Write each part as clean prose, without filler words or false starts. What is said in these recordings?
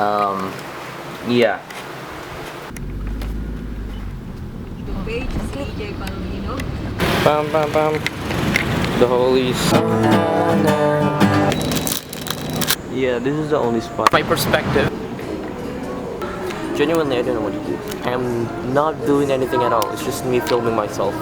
Yeah. Pam pam pam. The holies. Yeah, this is the only spot. My perspective. Genuinely, I don't know what to do. I'm not doing anything at all. It's just me filming myself.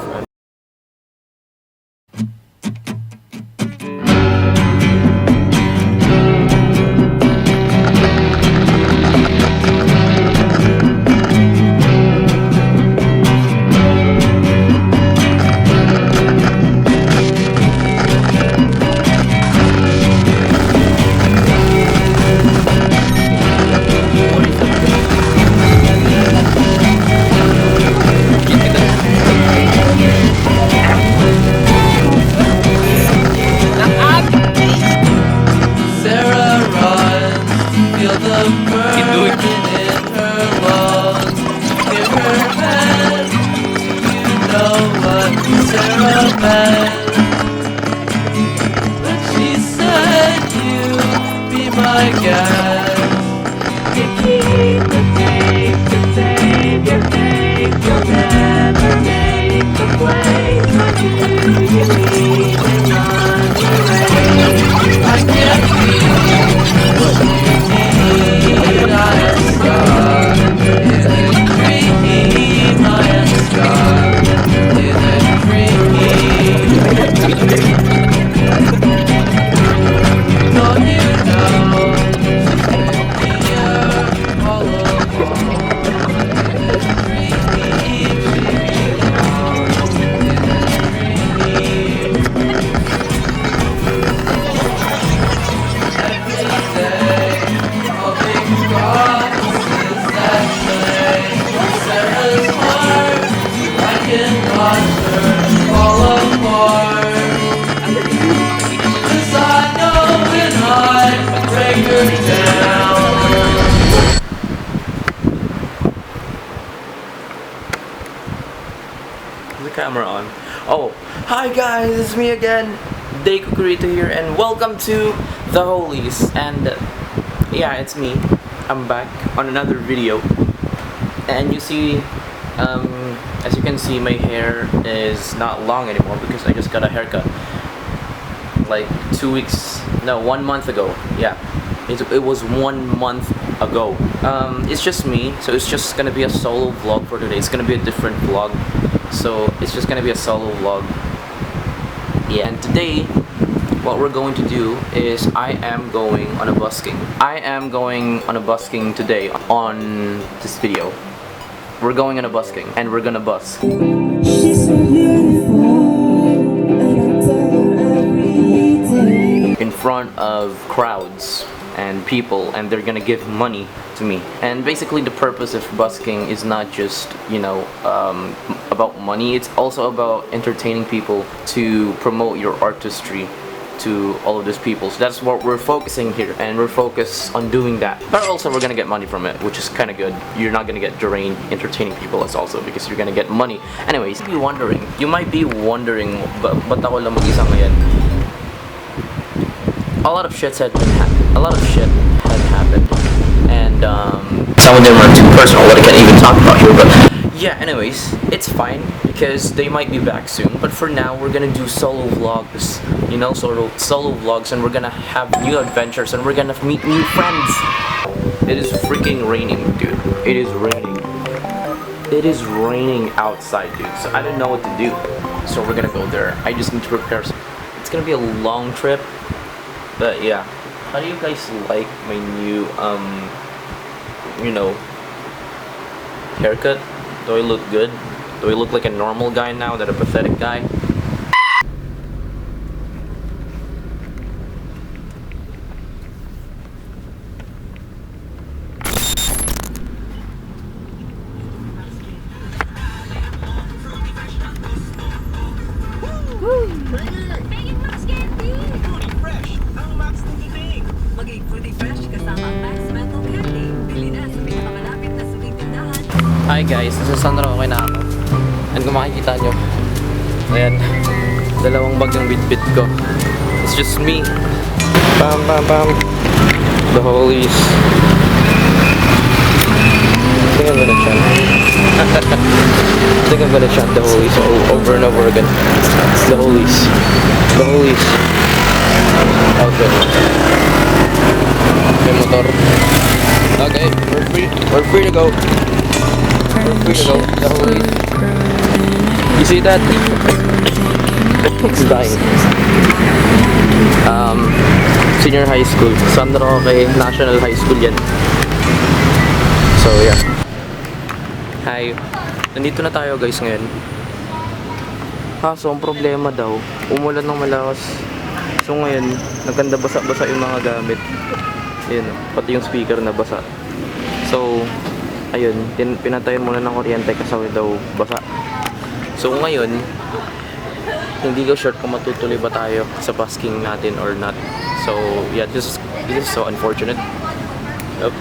The camera on. Oh, hi guys, it's me again, Day Kukurito here, and welcome to the Holies. And yeah, it's me. I'm back on another video, and you see, as you can see, my hair is not long anymore because I just got a haircut like 2 weeks, no, 1 month ago. Yeah, it was 1 month ago. It's just me, so it's just gonna be a solo vlog for today. It's gonna be a different vlog. So it's just gonna be a solo vlog. Yeah, and today what we're going to do is I am going on a busking. I am going on a busking today on this video. We're going on a busking and we're gonna busk. In front of crowds and people, and they're gonna give money to me. And basically the purpose of busking is not just, you know, about money. It's also about entertaining people, to promote your artistry to all of these people. So that's what we're focusing here, and we're focused on doing that. But also we're gonna get money from it, which is kind of good. You're not gonna get drained entertaining people as also, because you're gonna get money. Anyways, you might be wondering, ba't ako lang mag-isa ngayon? A lot of shit had happened, and some of them are too personal that I can't even talk about here. But yeah, anyways, it's fine because they might be back soon. But for now, we're gonna do solo vlogs, you know, solo vlogs, and we're gonna have new adventures, and we're gonna meet new friends. It is freaking raining, dude. It is raining. It is raining outside, dude. So I don't know what to do. So we're gonna go there. I just need to prepare. It's gonna be a long trip. But yeah, how do you guys like my new, you know, haircut? Do I look good? Do I look like a normal guy now, not a pathetic guy? Hi guys, nasa Sandro okay na ako. And kung makikita nyo, ayan, dalawang bag ng bitbit ko. It's just me. Bam bam bam. The Holies. I'm gonna chant the holies over and over again. The holies. The holies. Okay. May motor. Okay, we're free. We're free to go. We're free to go. The holies. You see that? It's dying. Senior high school. San Roque National High School yan. So yeah. Hi. Nandito na tayo guys ngayon. Kaso ang problema daw, umulan ng malakas. So ngayon, nagkanda basa-basa yung mga gamit. Ayun, pati yung speaker na basa. So, ayun, pinatayin muna ng kuryente kasi daw basa. So ngayon, hindi ko sure kung matutuloy ba tayo sa busking natin or not. So yeah, this is so unfortunate. Yep.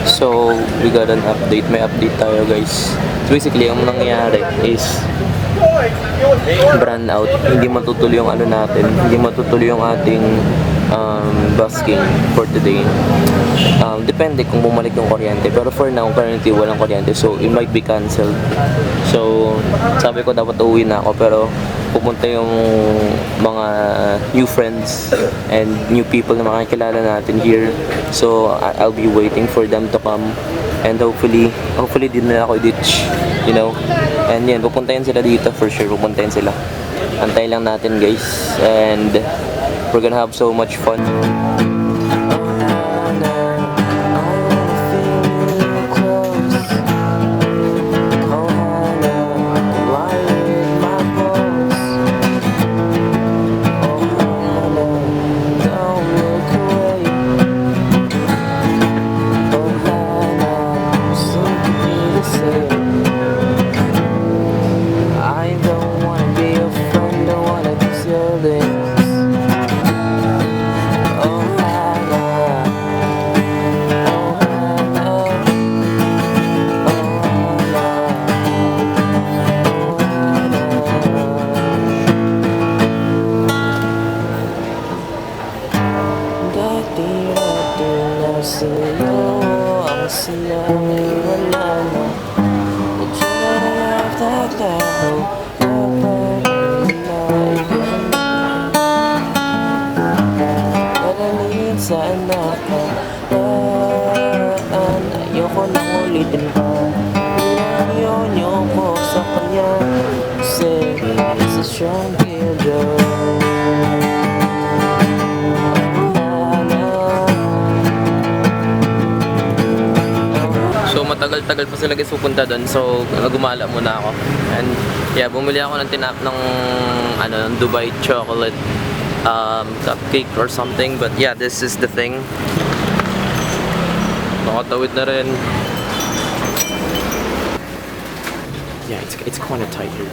So we got an update. May update tayo guys. So basically, ang nangyayari is brand out. Hindi matutuloy yung ano natin. Hindi matutuloy yung ating busking for today. Depende kung bumalik yung kuryente. Pero for now, currently walang kuryente. So it might be cancelled. So sabi ko dapat uuwi na ako. Pero pupunta yung mga new friends and new people na makikilala natin here. So I'll be waiting for them to come. And hopefully din na ako ditch, you know. And yan, pupuntahin sila dito for sure. Pupuntahin sila. Antayin lang natin guys. And we're gonna have so much fun. Ayoko nang ulitin pa. Ayaw ko sa kanya. Say it's a strong girl. So matagal-tagal pa sila guys pupunta doon. So gumala muna ako. And yeah, bumili ako ng tinap ng ng Dubai chocolate cupcake or something. But yeah, this is the thing. Nakatawid na rin. Yeah, it's kinda tight here.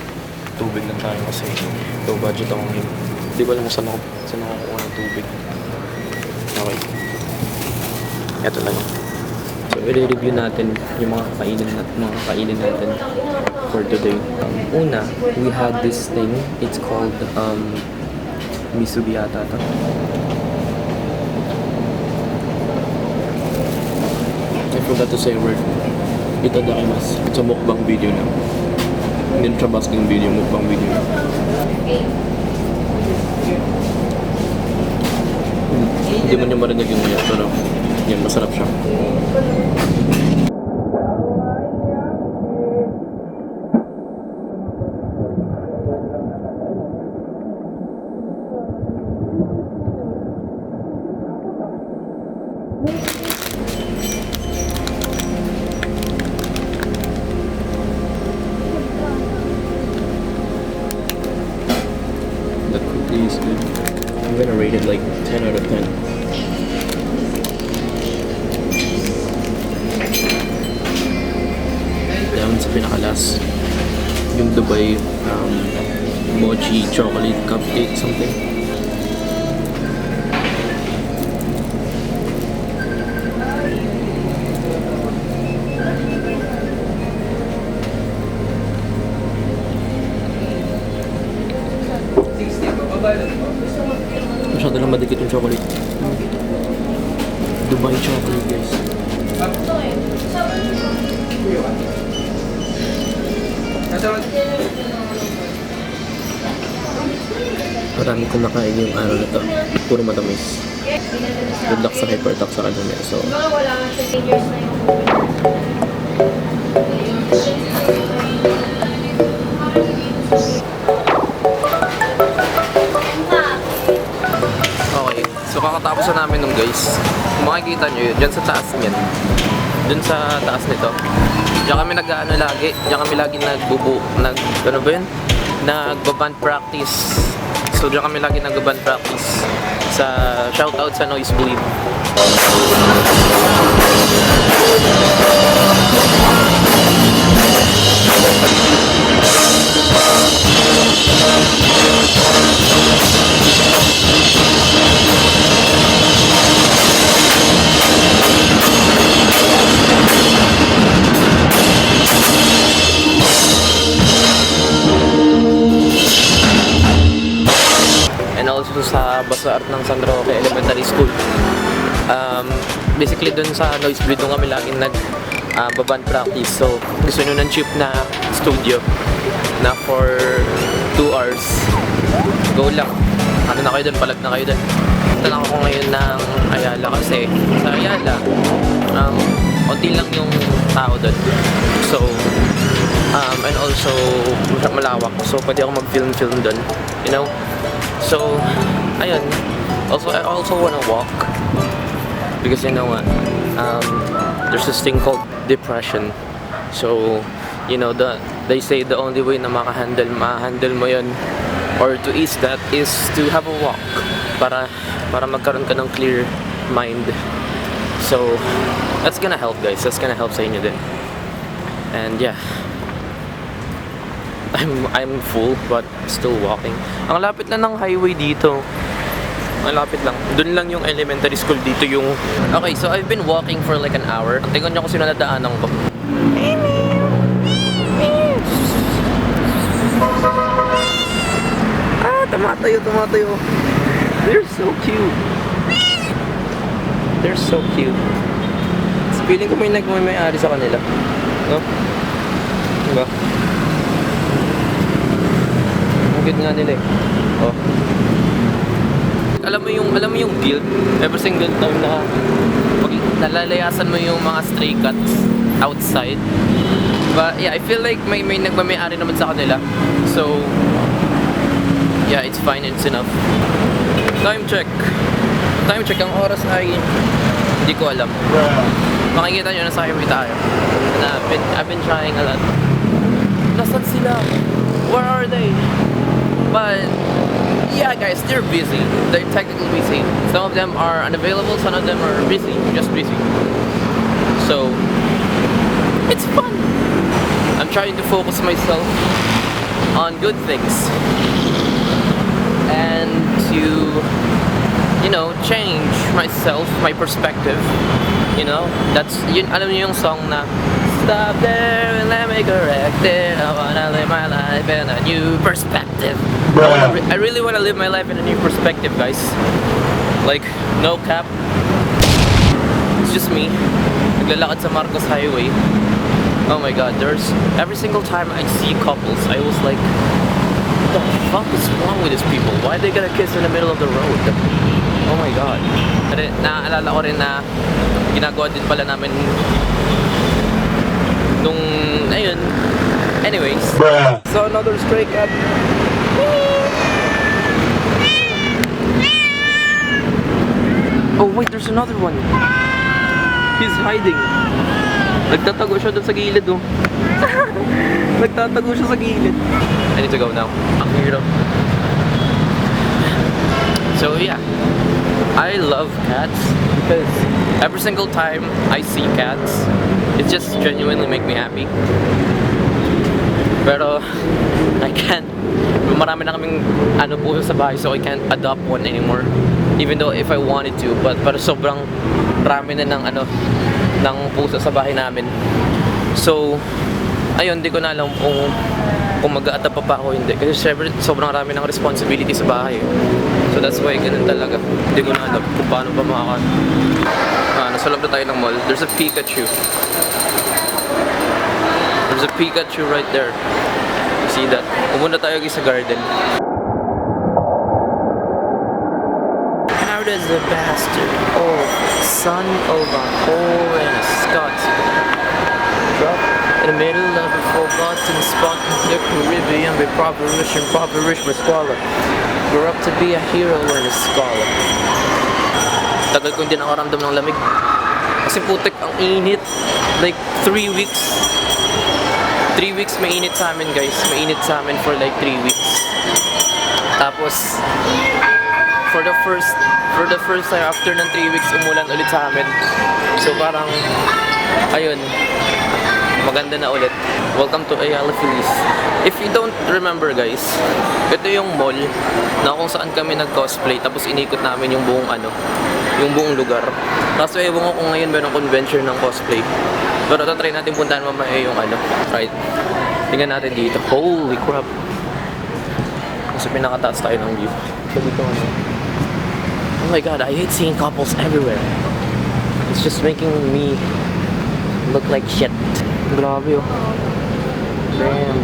Tubig lang tayo kasi low budget ako ngayon. Di ba alam mo saan ako kuha ng tubig? Okay. Ito lang. So i-review natin yung mga kakainin natin for today. Una, we had this thing. It's called misubi yata ito. I forgot to say a word. Itadakimasu. It's a mukbang video na. Hindi na siya basking video, mukbang video na. Hindi man niya marinig yung maya, pero yan, masarap siya. The cookie is good. I'm gonna rate it like 10 out of 10. Down sa pinakalas, yung Dubai mochi chocolate cupcake something. Masyado lang madikit yung chocolate. Dubai chocolate guys. Kasama Marami kong nakain yung araw na to. Puro matamis. Good luck sa hypertalk sa kanila. So, okay, so kakatapos na namin nung guys. Kung makikita nyo yun, dyan sa taas niyan. Dun sa taas nito. Diyan kami nag-ano lagi. Diyan kami lagi ano ba yun? Nag-band practice. So diyan kami lagi nag-band practice. Sa shoutout sa Noisebleed. Also sa Bazaar ng San Roque Elementary School. Basically dun sa Noisebleed doon kami laging band practice. So gusto nyo ng cheap na studio na for 2 hours. Go lang. Ano na kayo dun? Palag na kayo dun. Punta lang ako ngayon ng Ayala kasi sa Ayala konti lang yung tao dun. So and also malawak. So pwede ako mag-film dun. You know? So, ayun. Also, I also wanna walk because you know what? There's this thing called depression. So, you know, they say the only way na ma-handle mo yun or to ease that is to have a walk para magkaroon ka ng clear mind. So, that's gonna help, guys. That's gonna help sa inyo din. And yeah. I'm full but still walking. Ang lapit lang ng highway dito. Ang lapit lang. Doon lang yung elementary school dito yung... Okay, so I've been walking for like an hour. Tingnan nyo kung sino nadaanan ko. Tumatayo. They're so cute. They're so cute. Feeling ko may nagmamay-ari sa kanila. No? Diba? Cute nga nila eh. Oh. Alam mo yung guilt every single time na pag nalalayasan mo yung mga stray cats outside. But yeah, I feel like may nagmamay-ari naman sa kanila. So yeah, it's fine, it's enough. Time check. Ang oras ay hindi ko alam. Makikita nyo na sa highway tayo. And I've been trying a lot. Nasaan sila? Where are they? But yeah, guys, they're busy. They're technically busy. Some of them are unavailable, some of them are busy, just busy. So it's fun. I'm trying to focus myself on good things and to, you know, change myself, my perspective. You know, that's alam niyo yung song na stop there and let me correct it. I wanna live my life in a new perspective. I really wanna live my life in a new perspective, guys. Like, no cap. It's just me. Naglalakad sa Marcos Highway. Oh my god, every single time I see couples, I was like, what the fuck is wrong with these people? Why are they gonna kiss in the middle of the road? Oh my god. Naaalala ko rin na ginagawa din pala namin nung, ayun. Anyways. So another stray cat. Oh wait, there's another one. He's hiding. Nagtatago siya doon sa gilid, oh. Nagtatago siya sa gilid. I need to go now. Ang hirap. So yeah, I love cats because every single time I see cats, it just genuinely make me happy. Pero I can't. Marami na kaming puso sa bahay, so I can't adopt one anymore. Even though if I wanted to, pero sobrang rami na ng puso sa bahay namin. So ayun, di ko na alam kung mag-a-adapt pa ako hindi. Kasi syempre, sobrang rami ng responsibility sa bahay. So that's why ganun talaga. Hindi ko na alam kung paano pa nasa loob na tayo ng mall. There's a Pikachu. There's a Pikachu right there. You see that? Pumunta tayo sa garden. a bastard, oh, son of a whore and a Scotsman. Drop in the middle of a forgotten spot in the Caribbean with impoverished with squalor. Grew up to be a hero and a scholar. Tagal ko hindi nakaramdam ng lamig. Kasi putik ang init. Like 3 weeks. 3 weeks mainit sa amin, guys. Mainit sa amin for like 3 weeks. Tapos for the first time after ng 3 weeks umulan ulit sa amin. So parang ayun, maganda na ulit. Welcome to Ayala Feliz. If you don't remember, guys, ito yung mall na kung saan kami nag-cosplay tapos inikot namin yung buong lugar. Kaso ewan ko kung ngayon merong convention ng cosplay. Pero try natin puntahan mamaya yung right. Tingnan natin dito. Holy crap. Kasi pinakataas tayo ng view. So dito oh my god, I hate seeing couples everywhere. It's just making me look like shit. Grabe oh. Damn.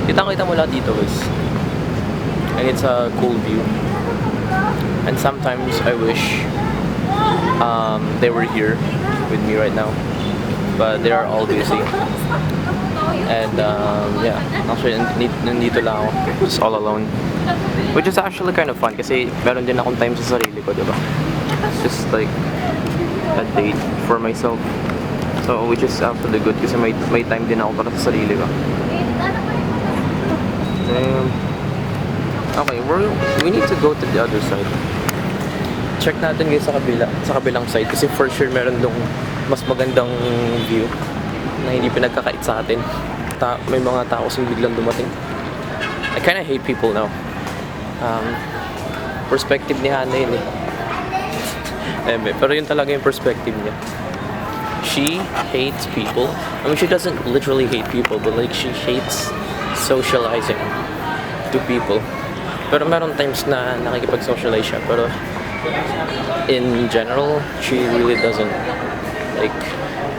Kita mo lahat dito, guys. And it's a cool view. And sometimes I wish they were here with me right now. But they are all busy. And yeah, actually nandito lang ako. Just all alone. Which is actually kind of fun kasi meron din akong time sa sarili ko, diba? It's just like a date for myself. So which is actually good kasi may time din ako para sa sarili ko. Okay, we need to go to the other side. Check natin guys sa kabilang side kasi for sure meron dong mas magandang view na hindi pinagkakait sa atin. May mga tao kasing biglang dumating. I kinda hate people now. Perspective ni Hana yun pero yun talaga yung perspective niya. She hates people. I mean, she doesn't literally hate people, but like she hates socializing to people. Pero meron times na nakikipag-socialize siya, pero in general, she really doesn't. Like,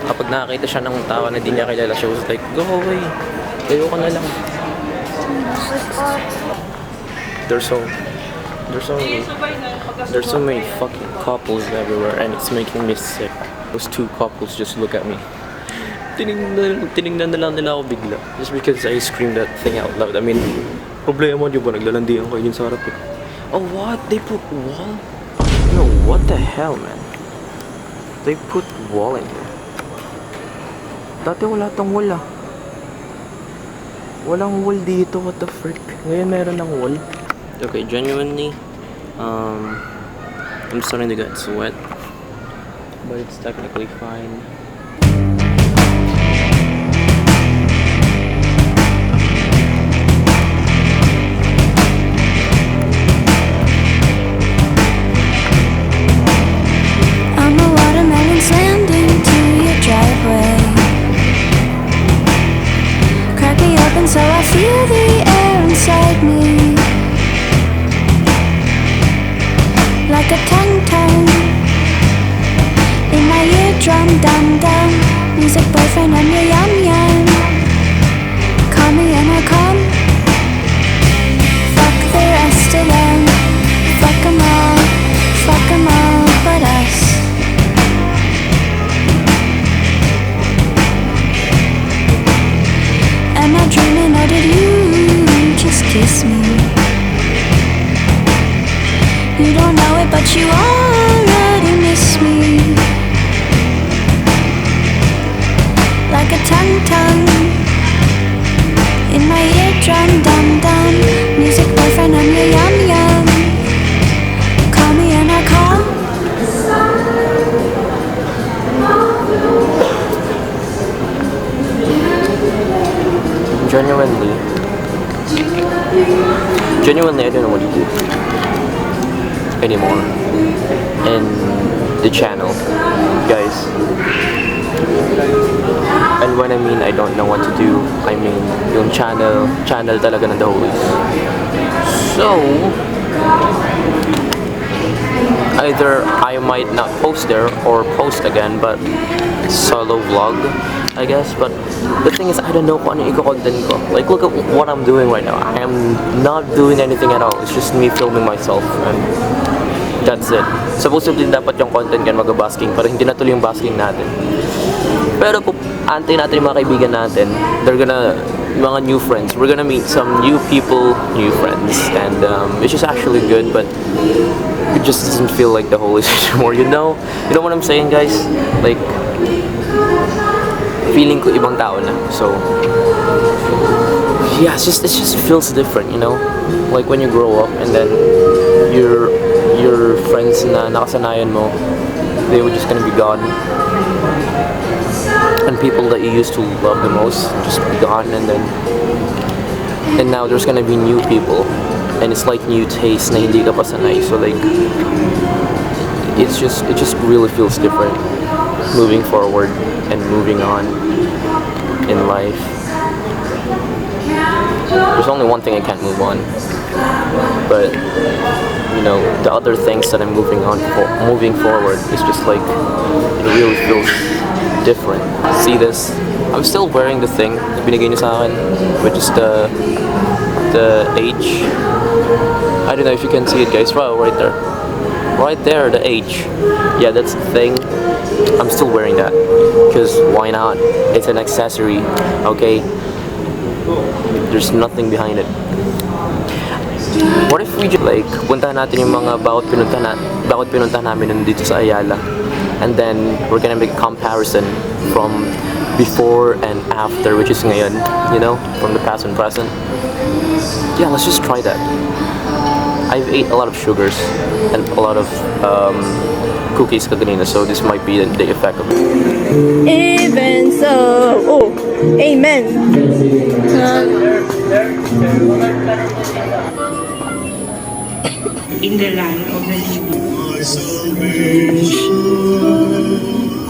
kapag nakakita siya ng tao na di niya kilala, she was like, go away, layo ka na lang. There's so many fucking couples everywhere and it's making me sick. Those two couples just look at me. Tinignan na lang nila ako bigla. Just because I screamed that thing out loud. I mean, problema di ba? Naglalandian ko yun sa harap eh. Oh what? They put wall? No, what the hell, man? They put wall in here. Dati wala tong wall ah. Walang wall dito, what the frick? Ngayon meron ng wall. Okay, genuinely, I'm starting to get sweat. But it's technically fine. I'm a watermelon slammed into your driveway. Crack me open so I feel the air inside me. Like a tongue in my eardrum, dum-dum. Music boyfriend, I'm your yum-yum. Call me and I'll come. Fuck the rest of them. Fuck 'em all but us. Am I dreaming or did you just kiss me? You don't know it, but you already miss me. Like a tongue in my eardrum, dum-dum. Music boyfriend, I'm your yum-yum. Call me and I'll call. Genuinely, I don't know what to do anymore in the channel, guys. And when I mean I don't know what to do, I mean yung channel talaga ng The Holies. So either I might not post there or post again, but solo vlog, I guess. But the thing is, I don't know kung ano i-content ko. Like, look at what I'm doing right now. I am not doing anything at all. It's just me filming myself, and That's it. Supposedly dapat yung content yan mag-basking, pero hindi natuloy yung basking natin. Pero kung antay natin yung mga kaibigan natin, mga new friends. We're gonna meet some new people, new friends, and which is actually good, but it just doesn't feel like the Holy anymore. You know what I'm saying, guys? Like, feeling ko ibang tao na. So, yeah, it just feels different, you know? Like when you grow up and then your friends na nakasanayan mo, they were just gonna be gone. And people that you used to love the most just be gone, and now there's gonna be new people, and it's like new taste na hindi ka pa sanay. So like, it just really feels different moving forward and moving on in life. There's only one thing I can't move on, but you know, the other things that I'm moving forward is just like, it really feels different. See this? I'm still wearing the thing na binigay niyo sa akin, which is the H. I don't know if you can see it, guys. Wow, right there, the H. Yeah, that's the thing. I'm still wearing that because why not? It's an accessory, okay? There's nothing behind it. What if we just like puntahan natin yung mga bawat pinuntahan namin nandito sa Ayala, and then we're gonna make a comparison from before and after, which is ngayon, you know, from the past and present. Yeah, let's just try that. I've ate a lot of sugars and a lot of cookies kaganina, so this might be the effect of it. Even so, amen. In the land of the living.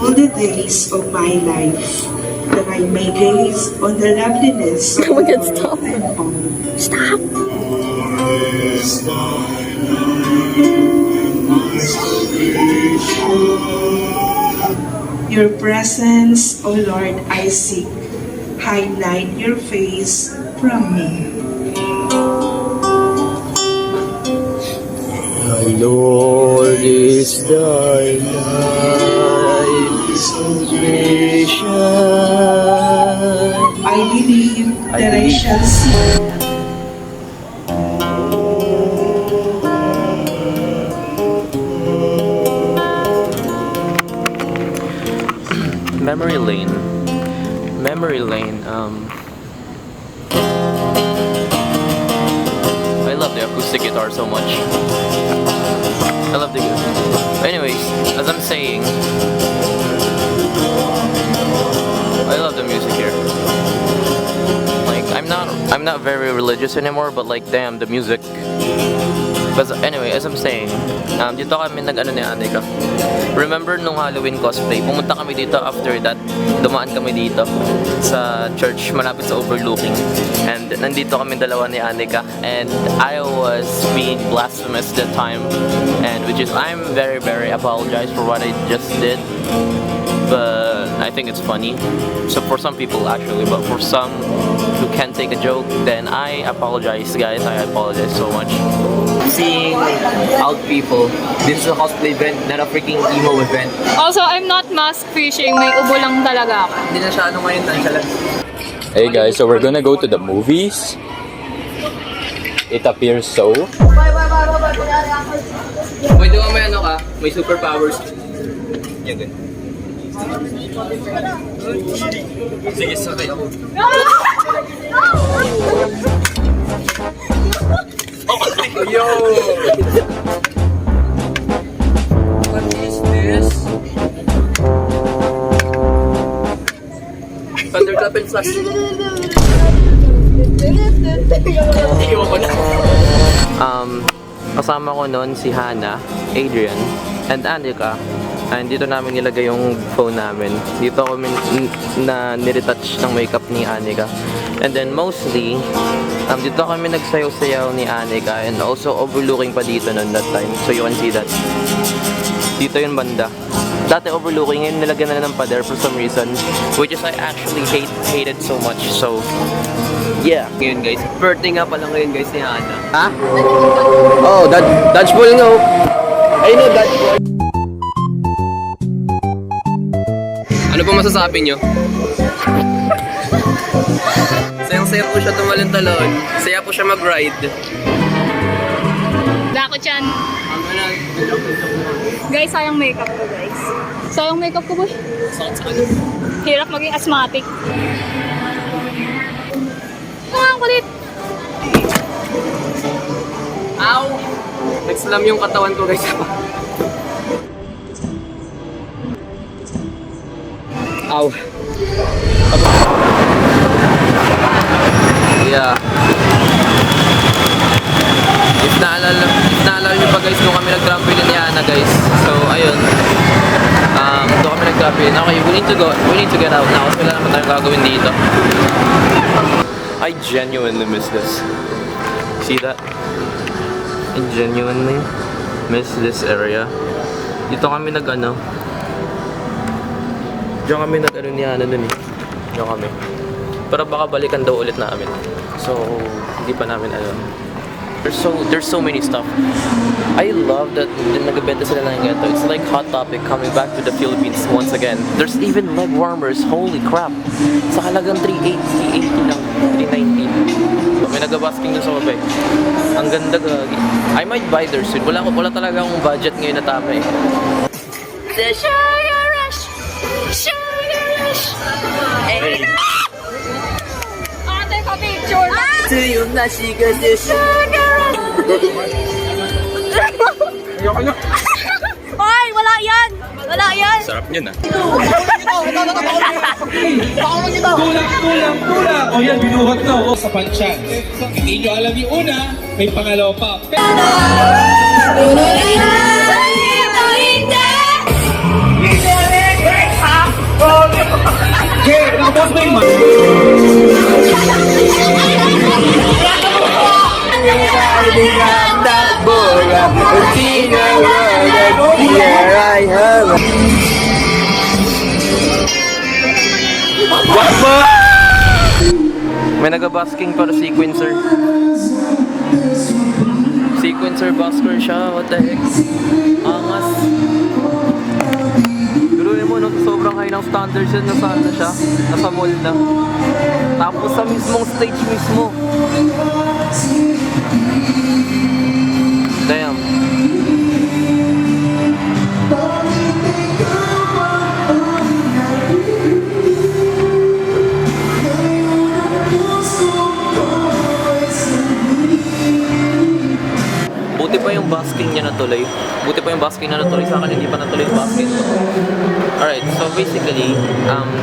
All the days of my life, that I may gaze on the loveliness of Oh my God, the stop. Lord and honor. Stop. Your presence, O Lord, I seek. Hide your face from me. Lord is thy light, salvation. I believe that I shall see. Memory lane. I love the acoustic guitar so much. I love the guitar. Anyways, as I'm saying, I love the music here. Like, I'm not very religious anymore, but like, damn, the music. But anyway, as I'm saying, dito kami nag-ano ni Anika. Remember nung Halloween cosplay, pumunta kami dito after that. Dumaan kami dito sa church malapit sa overlooking. And nandito kami dalawa ni Anika. And I was being blasphemous that time. And which is, I'm very, very apologize for what I just did. But I think it's funny. So for some people actually, but for some who can't take a joke, then I apologize, guys. I apologize so much. Seeing out people. This is a cosplay event, not a freaking emo event. Also, I'm not mask fishing. May ubo lang talaga ako. Hindi na siya ano ngayon, siya lang. Hey guys, so we're gonna go to the movies. It appears so. Pwede mo may ano ka, may superpowers. Yan ganun. Sige, sakay. Yo! What is this? Thunderclap and Flash. Iwan ko na. Kasama ko noon si Hannah, Adrian, and Anika. And dito namin nilagay yung phone namin. Dito kami na niretouch ng makeup ni Anika. And then mostly, dito kami nagsayaw-sayaw ni Anika, and also overlooking pa dito noon that time. So you can see that. Dito yung banda. Dati overlooking, ngayon nilagyan na ng pader for some reason, which is I actually hated so much. So yeah. Ngayon guys, birthday nga pala ngayon guys ni Hannah. Ha? Oh, dodgeball nga. I know that. Ano po masasabi nyo? Sayang-saya po siya tumalon-talon. Saya po siya mag-ride. Dakot yan. Guys, sayang makeup ko, guys. Sayang makeup ko, boy. Hirap maging asthmatic. Ang kulit. Ow! Nag-slam yung katawan ko, guys. Ow. Yeah. If naalala nyo pa guys, doon kami nag-trampoline ni Ana guys. So, ayun. Doon kami nag-trampoline. Okay, we need to get out now. Kasi wala naman tayong gagawin dito. I genuinely miss this. See that? I genuinely miss this area. Dito kami nag-ano. Diyan kami nag-ano ni Ana dun eh. Diyan kami. Pero baka balikan daw ulit namin. So, hindi pa namin alam. There's so many stuff. I love that nagbebenta sila ng ganito. It's like Hot Topic coming back to the Philippines once again. There's even leg warmers. Holy crap. Sa halagang 380 lang. 390. May nag-basking dun sa baba eh. Ang ganda gagi. I might buy there soon. Wala talaga akong budget ngayon na tama eh. The sugar rush, sugar rush. Hey. Ate, pa-picture. Tuyong nasigas the sugar rush. Hoy, wala yan. Wala yan. Sarap niyan ah. Kulang. O yan, binuhat na ako sa pansyan. Hindi nyo alam yung una, may pangalawa pa. Okay, tapos na yung May nag-basking para sequencer. Sequencer busker siya. What the heck? Angas. Duruin mo, no? Sobrang high ng standards yun. Nasaan na siya? Nasa mall na. Tapos sa mismong stage mismo. Damn. Buti pa yung basking niya natuloy. Buti pa yung basking na natuloy. Sa akin hindi pa natuloy yung basking. Alright, so basically,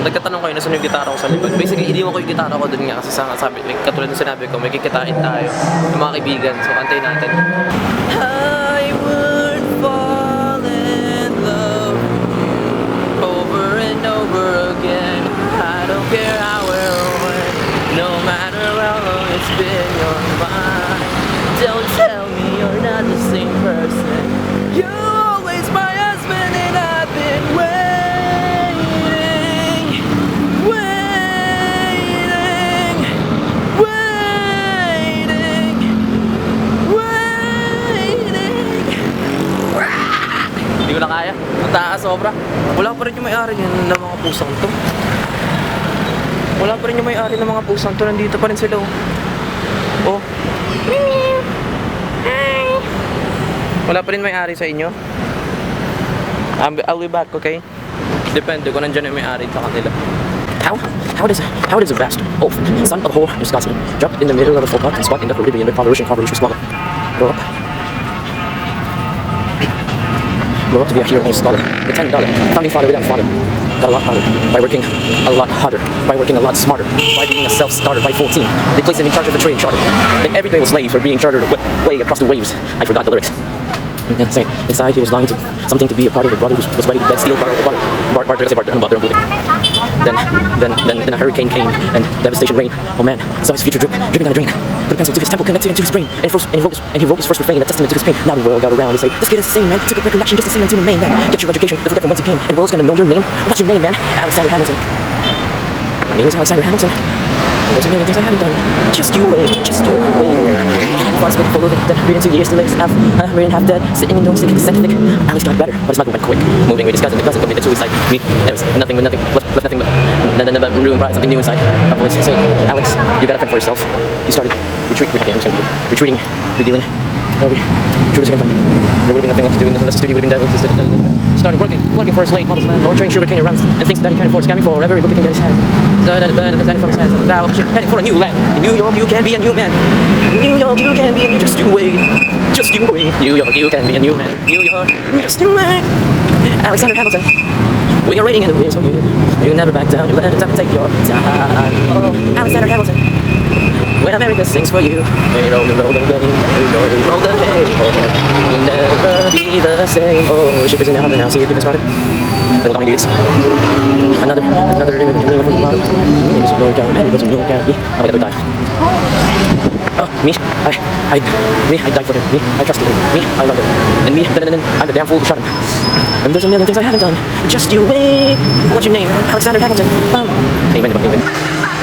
nagkatanong kayo na saan yung gitara ko sa likod. Basically, iniwan ko yung gitara ko dun nga kasi sabi, like, katulad ng sinabi ko, may kikitain tayo ng mga kaibigan. So, antay natin. I would fall in love over and over again. I don't care how or when, no matter how long it's been your mind. Don't tell me you're not the same person. You're always my husband and I've been waiting. Hindi ko na kaya. Ang taas sobra. Wala pa rin yung may-ari ng mga pusang to. Wala pa rin yung may-ari ng mga pusang to. Nandito pa rin sila. Oh. Wala pa rin may-ari sa inyo? I'll be back, okay? Depende kung nandyan yung may-ari sa kanila. How does a vast oaf, son of a whore, Wisconsin, dropped in the middle of a forgotten spot in the Caribbean with Russian swallow, grow up to be a hero and a scholar, the $10 founding father without father, got a lot harder by working a lot harder, by working a lot smarter, by being a self-starter by 14. They placed him in charge of the trade charter. Like every day was slaves were being chartered way across the waves. I forgot the lyrics. And then saying, inside he was longing to something to be a part of a brother who was ready to beg steel, barter, Then a hurricane came and devastation reigned. Oh man, saw his future dripping down the drain. Put a pencil to his temple, connected into his brain, and he wrote his first refrain, a testament to his pain. Now the world got around and say, this kid is insane, man. Took a recollection just to see him to remain, man. Get your education, don't forget from whence you came, and the world's gonna know your name. What's your name, man? Alexander Hamilton. My name is Alexander Hamilton. There's a million things I haven't done. Just you wait, just you wait. Fast but full of it, then reading 2 years to legs half, reading half dead, sitting in no sick, septic. Alex got better, but his mouth went quick. Moving, we discussed it, because it committed suicide. Me, there was nothing but nothing, left nothing but ruin pride, something new inside. A voice saying, Alex, you gotta fend for yourself. You started retreating, redealing. True to second time. There would have been nothing left to do in the studio, would have been dead. Started working for his late mother's land, ordering sugarcane around and things that he can't afford, scamming for every book he can get his hands. Standing from his hands, now heading for a new land. In New York, you can be a new man. In New York, you can be a new, just you wait. Just you wait. New York, you can be a new man. New York, just you wait. Alexander Hamilton. We are waiting in the wings for you. You never back down, you let the time take your time. Oh, Alexander Hamilton. When America sings for you, they roll the game, they roll the page. You'll never be the same. Oh, ship is in the harbor now, see if you can spot it. Little Tommy Deeds. Another image from the bottom. It's a low down, and it goes a low down. Oh, I gotta die. Oh, me, I died for him. Me, I trusted him. Me, I loved him. And me, I'm the damn fool who shot him. And there's a million things I haven't done. Just you wait. What's your name? Alexander Hamilton. Amen.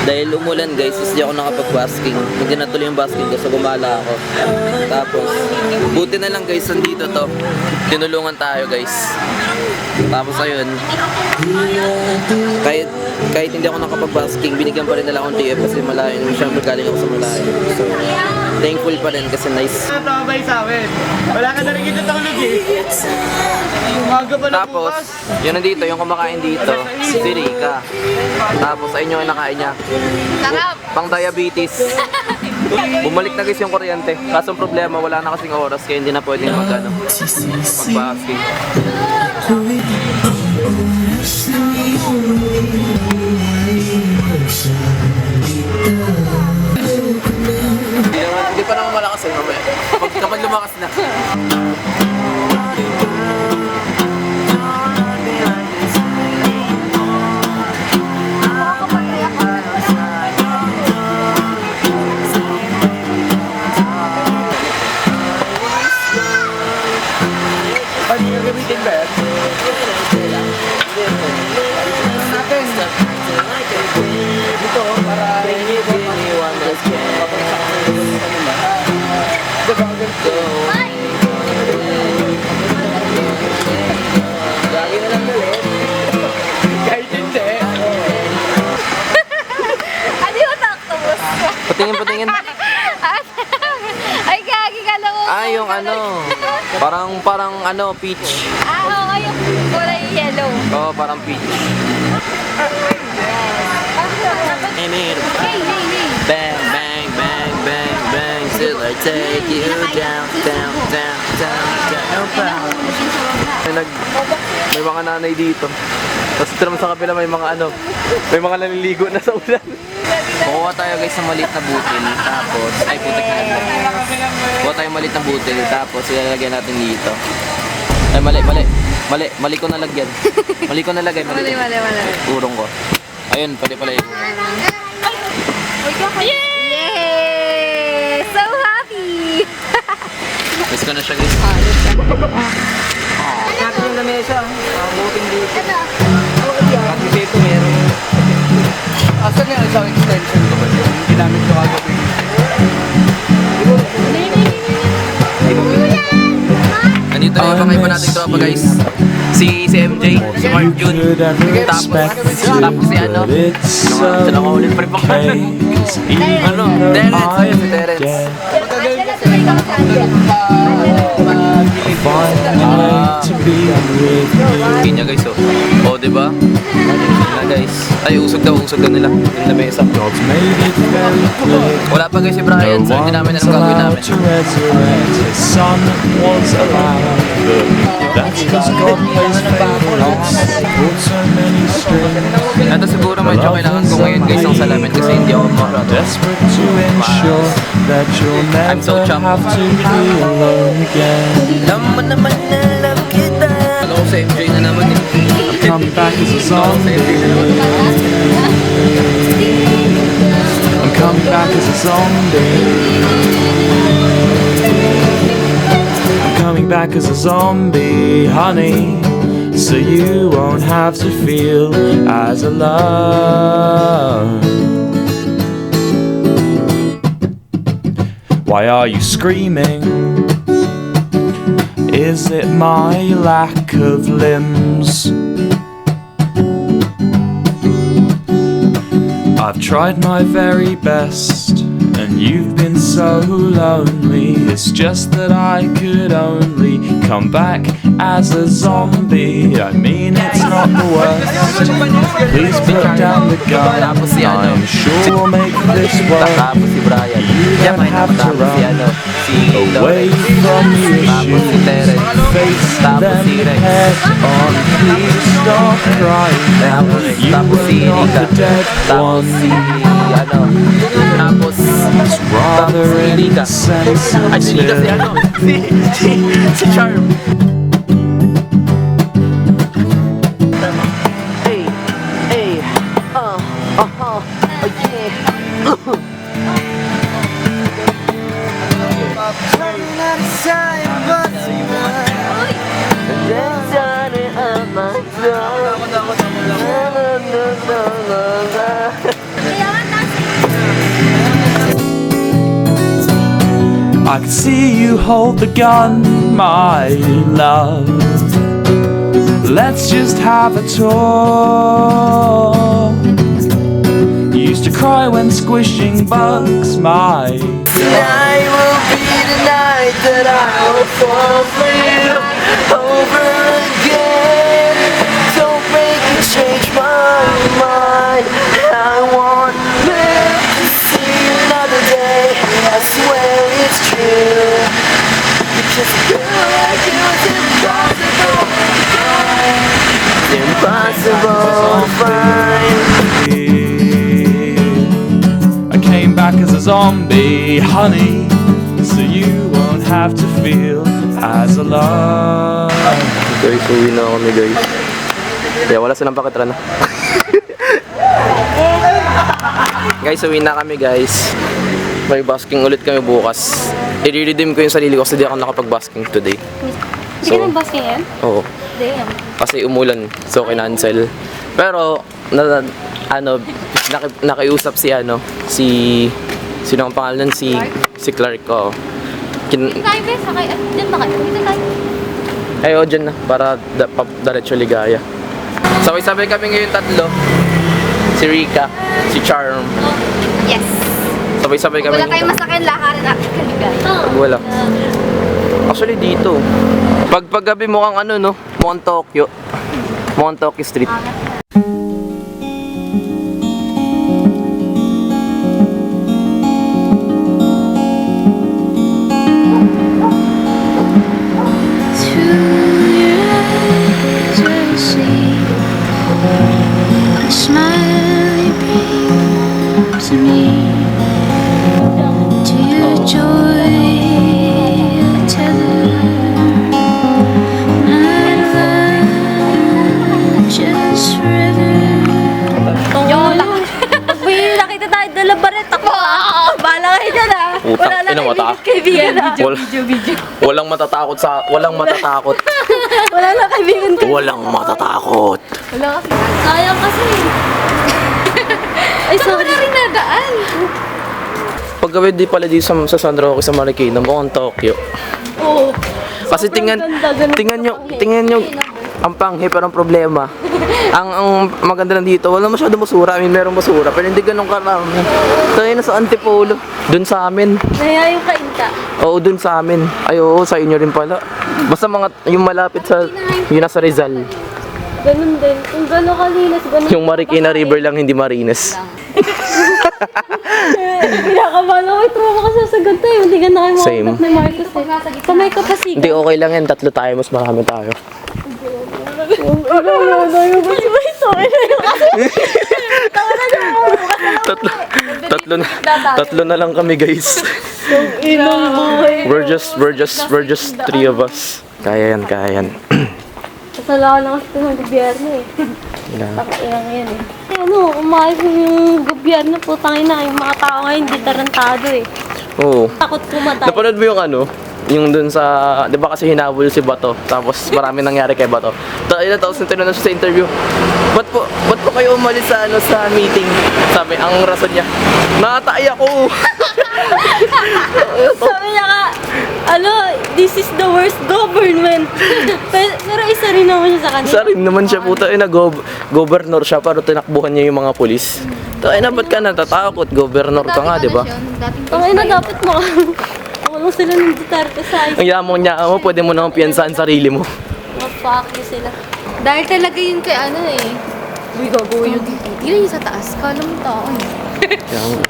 Dahil umulan guys, hindi ako nakapag-basking. Hindi natuloy yung basking ko, so gumala ako. Tapos, buti na lang guys, nandito to. Tinulungan tayo guys. Tapos ayun, kahit hindi ako nakapag-basking, binigyan pa rin nila akong TF kasi malayo. Siyempre galing ako sa malayo. So, thankful pa rin kasi nice. Tabay sa amin. Wala ka na rin dito tulog eh. Umaga pa na Tapos, yun nandito, yung kumakain dito, si Rika. Tapos, ayun yung nakain niya. Sarap! Pang diabetes. Bumalik na guys yung kuryente. Kaso ang problema, wala na kasing oras kaya hindi na pwedeng mag-basking. Hindi pa naman malakas eh mamaya. Kapag lumakas na. Patingin. Ay, gagi ka lang. Yung ano, parang ano, peach. Oo, yung kulay yellow. Oo, parang peach. Hey. Bang, bang, bang, bang, bang, till I take you down. May mga nanay dito. Tapos ito naman sa kapila may mga naliligo na sa ulan. Kukuha tayo guys ng maliit na butil, tapos, ay putik na lang. Kukuha tayo maliit na butil, tapos ilalagyan natin dito. Ay mali ko nalagyan. Mali ko nalagay. Mali. Urong ko. Ayun, pwede pala yun. Yay! So happy! Miss ko na siya guys. Natin yung lamesa. Buting dito. Ito. Kasi dito meron. Asan nga isang extension ko ba? Yung ginamit ko kagabi. Nandito yung mga iba nating tropa guys. Si MJ, si Mark Jun, tapos si ano, sila ko ulit pa rin pangalan. Terence. Ganyan guys oh. Diba? Na guys. Ay, usog daw nila. Yung lamesa. Wala pa guys si Brian, so hindi namin alam gagawin namin. Ito siguro medyo kailangan ko ngayon guys ang salamin kasi hindi ako makarado. I'm so chumped. Naman na love kita. Alam ko sa MJ na naman eh. Come back as a zombie. I'm coming back as a zombie. I'm coming back as a zombie, honey. So you won't have to feel as alone. Why are you screaming? Is it my lack of limbs? I've tried my very best, and you've been so lonely. It's just that I could only come back as a zombie. I mean, it's not the worst. Please put down the gun. I'm sure we'll make this work. Tapos si Brian. You don't have to run away from the issues. Face them head on. Please stop crying now. You are not the dead one. Tapos It's rather insensitive. Ay, si ano? Si Charm. Hey, hey, oh yeah. I can see you hold the gun, my love. Let's just have a talk. You used to cry when squishing bugs, my Tonight will be the night that I will fall for you over again. Don't make me change my mind. I want live to see another day. I swear it's true. Because a girl like you is impossible. It's impossible to find. I came back as a zombie, honey, so you won't have to feel as alone. Guys, uwi na kami guys. Kaya wala silang pakitran. Guys, uwi na kami guys. May basking ulit kami bukas. I-redeem ko yung sarili ko kasi di ako nakapag-basking today. Hindi ka nag-basking yan? Oo. Damn. Kasi umulan, so kinancel. Pero, nakiusap si sino ang pangalan? Si Clark ko. Kayo ba? Sakay? Diyan ba kayo? Dito tayo. Ay, dyan na, para diretso ligaya. Sabay-sabay kami ngayon tatlo. Si Rika, si Charm. Yes. Sabay-sabay kami. Wala tayong masakyan laharin at kaligay. Pag wala. Actually dito. Paggabi mukhang mukhang Tokyo. Mukhang Tokyo Street. Walang matatakot. Wala na kaibigan ko. Walang matatakot. Wala kasi. Sayang kasi. Ay, sorry. Wala rin nadaan. Paggabi di pala dito sa San Roque sa Marikina, mukhang Tokyo. Oo. Kasi tingnan nyo, ang panghi pero ang problema. ang maganda lang dito, wala masyado basura. I mean, merong basura, pero hindi ganun karami. Tayo na sa Antipolo, dun sa amin. Naya yung kainta. Oo, dun sa amin. Ay, oo, sa inyo rin pala. Basta yung malapit sa, yun nasa Rizal. Ganun din. Kung gano'n kalinas, ganun. Yung Marikina River lang, hindi Marines. Pinakabahan ako, trauma kasi sa ganito eh. Hindi ka na kayo Same. makakat na Marcos eh. Kamay ka pa siya. Hindi, okay lang yan. Tatlo tayo, mas marami tayo. Tatlo na lang kami, guys. We're just three of us. Kaya yan. Kasalanan lang kasi ito ng gobyerno eh. Takailang yan eh. Umayos yung gobyerno po. Tangina, yung mga tao ngayon, di tarantado eh. Oo. Takot pumatay. Napanood mo yung Yung dun sa, di ba kasi hinabol si Bato, tapos marami nangyari kay Bato. Tapos tinanong siya sa interview, ba't po kayo umalis sa, sa meeting? Sabi, ang rason niya, nakatay ako. Sabi niya ka, this is the worst government. pero isa rin naman siya sa kanila. Isa rin naman siya, puta, governor siya, pero tinakbuhan niya yung mga pulis. Tayo na, ba't ka natatakot? Governor ka nga, di ba? Dapat mo walang sila ng Duterte sa Ang yamong niya mo, pwede mo naman piyansahan sarili mo. fuck you sila. Dahil talaga yun kay uy, gagawin yung titi. Yun yung sa taas. Kala mo tao eh.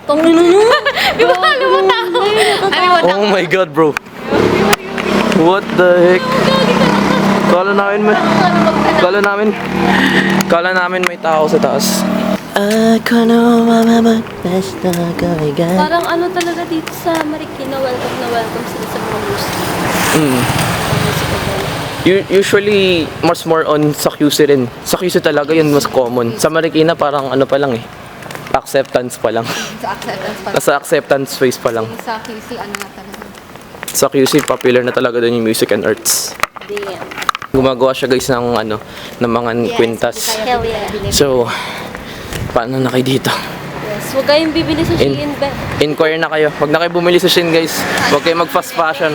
Tangin na nun. Di ba kala mo tao? Oh my god, bro. What the heck? Kala namin may tao sa taas. Parang talaga dito sa Marikina, welcome sila sa mga music. Usually, mas more on sa QC rin. Sa QC talaga yun mas common. Sa Marikina parang pa lang eh. Acceptance pa lang. Sa acceptance pa. Nasa acceptance phase pa lang. Sa QC, na talaga. Sa QC, popular na talaga doon yung music and arts. Damn. Gumagawa siya guys ng ng mga kwintas. Hell yeah. So, paano na kayo dito? Yes, huwag kayong bibili sa Shein, be. Inquire na kayo. Huwag na kayo bumili sa Shein guys. Huwag kayo mag-fast fashion.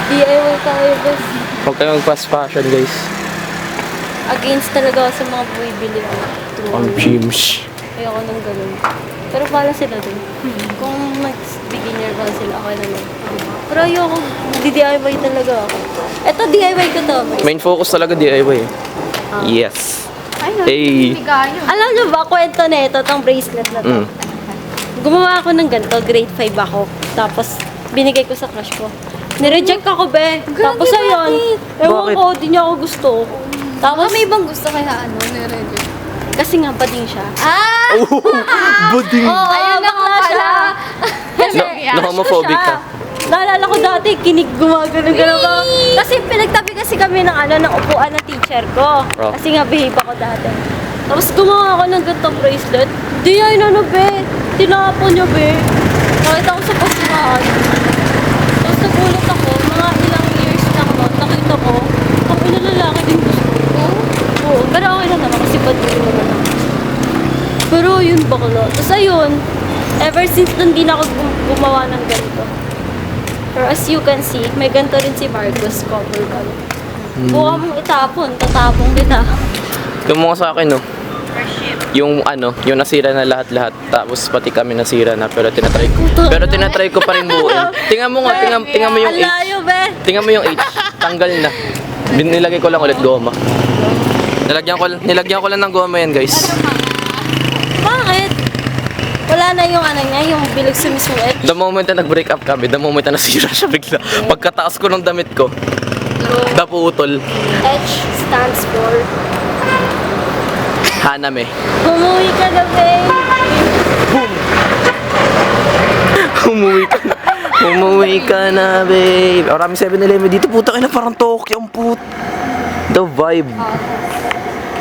DIY tayo, bes. Huwag kayo mag-fast fashion guys. Against talaga ako sa mga bumibili. Ang gyms. Ayoko nang ganun. Pero pala sila dun. Kung mag-beginner ba sila, okay naman. Pero ayoko, DIY talaga ako. Eto, DIY ko to. Main focus talaga DIY. Yes. Hey. Alam niyo ba, kwento na ito, tong bracelet na to. Gumawa ako ng ganito, grade 5 ako. Tapos, binigay ko sa crush ko. Nireject ako, be. Tapos ayun, ewan ko, di niya ako gusto. Tapos, May ibang gusto kaya nire-reject. kasi nga bading siya. Buding. Oo, Ayun na bakla nga siya. pala. Na homophobic ka. Naalala ko dati, kinig gumagano-gano ka. Kasi pinagtabi kasi kami ng ng upuan ng teacher ko. Oh. Kasi nga behave ako dati. Tapos gumawa ako ng ganitong bracelet. Di ay be. Tinapon niya, be. Nakita ko sa pasimahan. Tapos nagulat ako, mga ilang years na ako, nakita ko, ang lalaki din gusto ko. Oo, pero okay lang naman kasi bad din naman ako. Pero yun bakla. Tapos ayun, ever since nun di na ako gumawa ng ganito. Pero as you can see, may ganito rin si Marcos cover ko. Buka mong itapon, tatapong kita. Yung mga sa akin, no? Yung yung nasira na lahat-lahat. Tapos pati kami nasira na pero tinatry ko. Pero tinatry ko pa rin buuin. Tingnan mo nga, tingnan mo yung H. Alayo, be. Tingnan mo yung H. Tanggal na. Nilagay ko lang ulit goma. Nilagyan ko lang ng goma yan, guys. Bakit? Wala na yung niya, yung bilog sa mismo H. The moment na nag-break up kami, the moment na nasira siya bigla. Pagkataas ko ng damit ko, naputol. H stands for Haname. Umuwi ka na, babe. Umuwi ka na, babe. Maraming 7-Eleven dito. Puta ka na, parang Tokyo. Ang put. The vibe.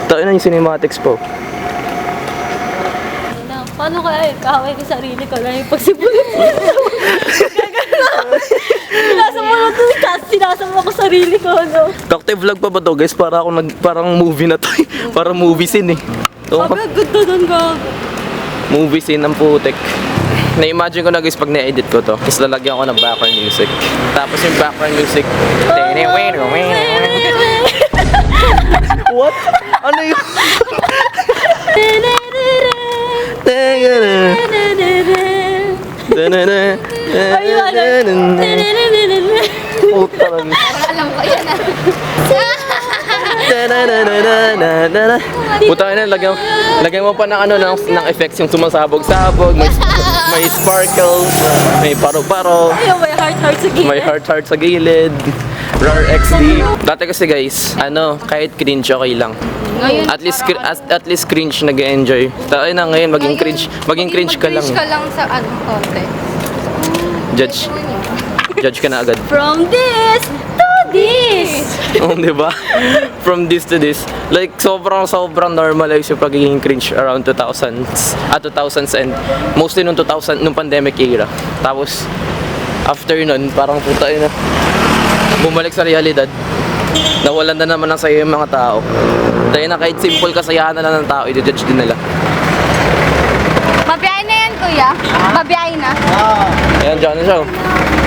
Tayo na yung cinematics po. Paano kaya kaway ko sarili ko lang yung pagsibulot mo? Sinasama ko sarili ko, no? Cocktail vlog pa ba to, guys? Parang movie na to. Parang movie scene eh. Sabi, ganda doon, gago. Movie scene ng putek. Na-imagine ko na guys pag na-edit ko to. Tapos lalagyan ko ng background music. Tapos yung background music. What? Ano yun? Puta lang. Alam ko yan Puta na, lagyan mo pa ng ng effects yung sumasabog-sabog, may sparkles, may paro-paro. Ayun, may heart-heart sa gilid. May heart-heart sa gilid. RAR XD. Dati kasi guys, kahit cringe okay lang. Ngayon, At least cringe nag-enjoy. Tayo na ngayon maging cringe ka lang. Mag-cringe ka lang sa konti. Judge ka na agad. From this to this. Oh, di ba? From this to this. Like, sobrang normalize yung pagiging cringe around 2000s and mostly nung 2000, nung pandemic era. Tapos, After nun, parang puta yun na. Bumalik sa realidad. Nawalan na naman ng saya yung mga tao. Dahil na kahit simple kasayahan na lang ng tao, i-judge din nila. Mabiyahe na yan, kuya. Mabiyahe na. Ayan, dyan na siya.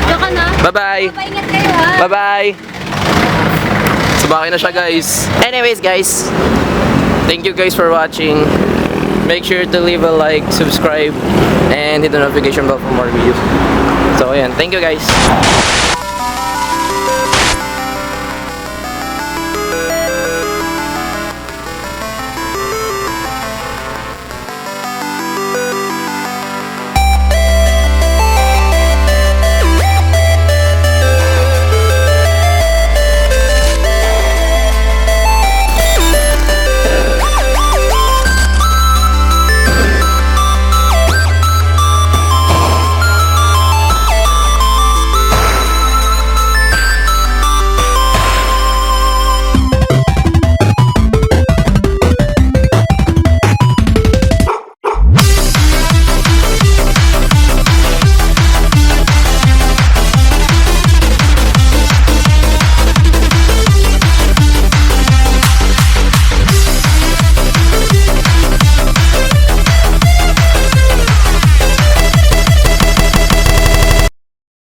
Diyan ka na. Bye-bye! Ingat kayo, ha. Bye-bye! Sabakay na siya, guys. Anyways, guys. Thank you guys for watching. Make sure to leave a like, subscribe, and hit the notification bell for more videos. So, ayan. Thank you, guys.